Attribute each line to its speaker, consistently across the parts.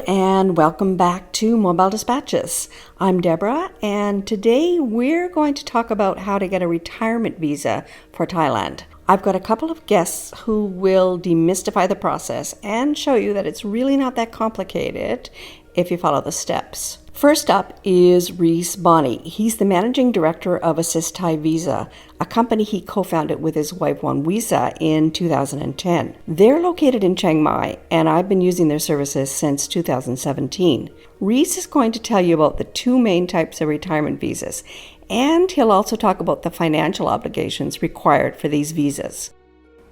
Speaker 1: and welcome back to Mobile Dispatches. I'm Deborah, and today we're going to talk about how to get a retirement visa for Thailand. I've got a couple of guests who will demystify the process and show you that it's really not that complicated if you follow the steps. First up is Reese Bonney. He's the managing director of assistthaivisa, a company he co-founded with his wife Wisa in 2010. They're located in Chiang Mai, and I've been using their services since 2017. Reese is going to tell you about the two main types of retirement visas, and he'll also talk about the financial obligations required for these visas.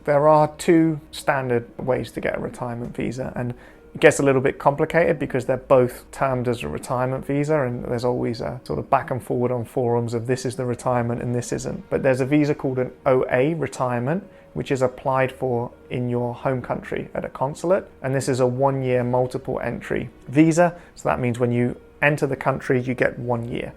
Speaker 2: There are two standard ways to get a retirement visa, and it gets a little bit complicated because they're both termed as a retirement visa, and there's always a sort of back and forward on forums of this is the retirement and this isn't. But there's a visa called an OA retirement, which is applied for in your home country at a consulate, and this is a 1-year multiple entry visa. So that means when you enter the country, you get 1 year.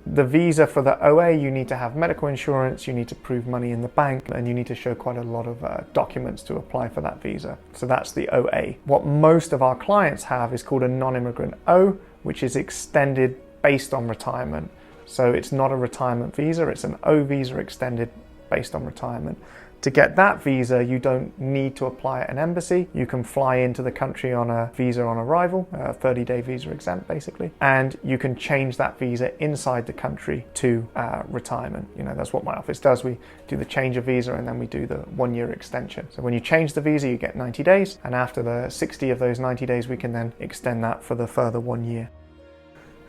Speaker 2: The visa for the OA, you need to have medical insurance, you need to prove money in the bank, and you need to show quite a lot of documents to apply for that visa. So that's the OA. What most of our clients have is called a Non-Immigrant O, which is extended based on retirement. So it's not a retirement visa, it's an O visa extended based on retirement. To get that visa, you don't need to apply at an embassy. You can fly into the country on a visa on arrival, a 30-day visa exempt basically, and you can change that visa inside the country to retirement. You know, that's what my office does. We do the change of visa and then we do the 1-year extension. So when you change the visa, you get 90 days, and after the 60 of those 90 days, we can then extend that for the further 1 year.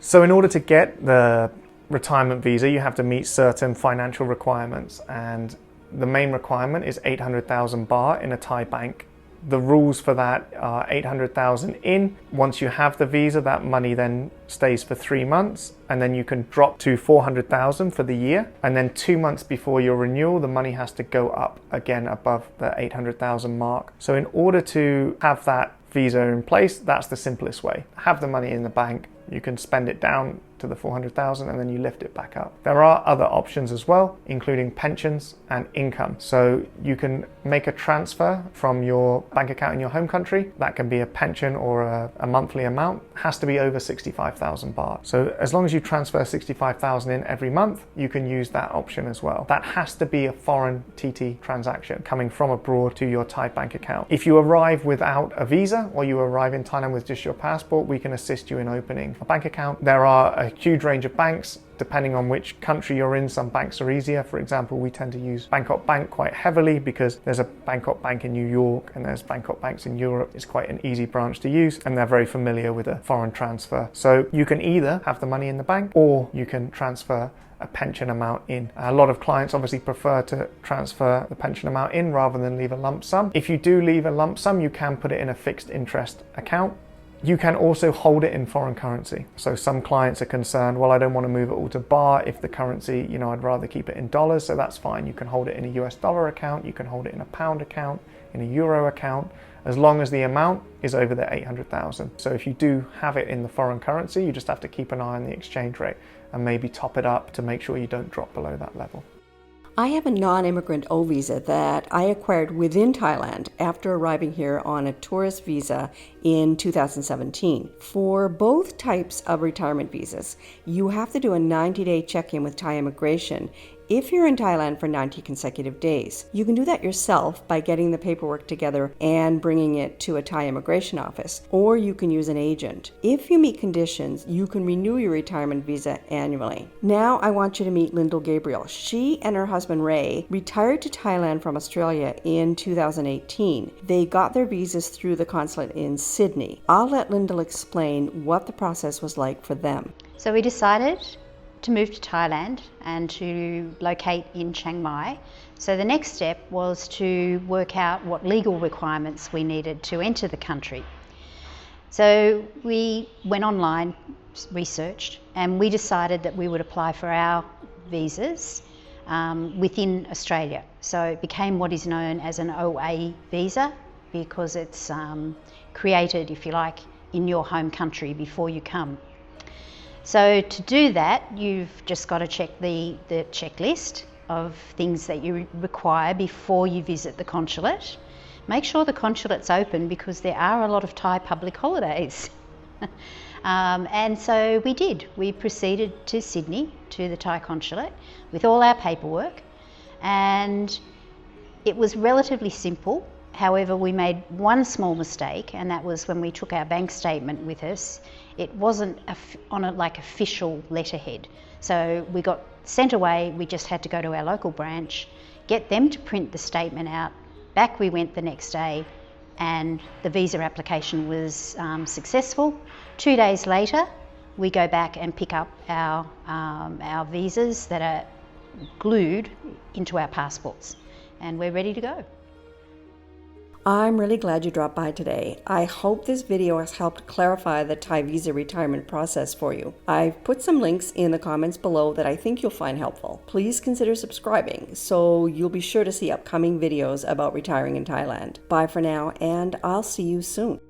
Speaker 2: So in order to get the retirement visa, you have to meet certain financial requirements, and the main requirement is 800,000 baht in a Thai bank. The rules for that are 800,000 in. Once you have the visa, that money then stays for 3 months, and then you can drop to 400,000 for the year. And then 2 months before your renewal, the money has to go up again above the 800,000 mark. So in order to have that visa in place, that's the simplest way. Have the money in the bank. You can spend it down to the 400,000 and then you lift it back up. There are other options as well, including pensions and income. So you can make a transfer from your bank account in your home country. That can be a pension or a monthly amount. It has to be over 65,000 baht. So as long as you transfer 65,000 in every month, you can use that option as well. That has to be a foreign TT transaction coming from abroad to your Thai bank account. If you arrive without a visa or you arrive in Thailand with just your passport, we can assist you in opening a bank account. There are a huge range of banks. Depending on which country you're in, some banks are easier. For example, we tend to use Bangkok Bank quite heavily because there's a Bangkok Bank in New York and there's Bangkok Banks in Europe. It's quite an easy branch to use, and they're very familiar with a foreign transfer. So you can either have the money in the bank or you can transfer a pension amount in. A lot of clients obviously prefer to transfer the pension amount in rather than leave a lump sum. If you do leave a lump sum, you can put it in a fixed interest account. You can also hold it in foreign currency. So some clients are concerned, well, I don't want to move it all to baht. If the currency, I'd rather keep it in dollars. So that's fine. You can hold it in a US dollar account. You can hold it in a pound account, in a euro account, as long as the amount is over the 800,000. So if you do have it in the foreign currency, you just have to keep an eye on the exchange rate and maybe top it up to make sure you don't drop below that level.
Speaker 1: I have a non-immigrant O visa that I acquired within Thailand after arriving here on a tourist visa in 2017. For both types of retirement visas, you have to do a 90-day check-in with Thai immigration if you're in Thailand for 90 consecutive days. You can do that yourself by getting the paperwork together and bringing it to a Thai immigration office, or you can use an agent. If you meet conditions, you can renew your retirement visa annually. Now I want you to meet Lyndall Gabriel. She and her husband Ray retired to Thailand from Australia in 2018. They got their visas through the consulate in Sydney. I'll let Lyndall explain what the process was like for them.
Speaker 3: So we decided to move to Thailand and to locate in Chiang Mai. So the next step was to work out what legal requirements we needed to enter the country. So we went online, researched, and we decided that we would apply for our visas within Australia. So it became what is known as an OA visa because it's created, if you like, in your home country before you come. So to do that, you've just got to check the checklist of things that you require before you visit the consulate. make sure the consulate's open because there are a lot of Thai public holidays. And so we did. We proceeded to Sydney, to the Thai consulate, with all our paperwork, and it was relatively simple. However, we made one small mistake, and that was when we took our bank statement with us. It wasn't on a like official letterhead. So we got sent away. We just had to go to our local branch, get them to print the statement out. Back we went the next day, and the visa application was successful. 2 days later, we go back and pick up our visas that are glued into our passports, and we're ready to go.
Speaker 1: I'm really glad you dropped by today. I hope this video has helped clarify the Thai visa retirement process for you. I've put some links in the comments below that I think you'll find helpful. Please consider subscribing so you'll be sure to see upcoming videos about retiring in Thailand. Bye for now, and I'll see you soon.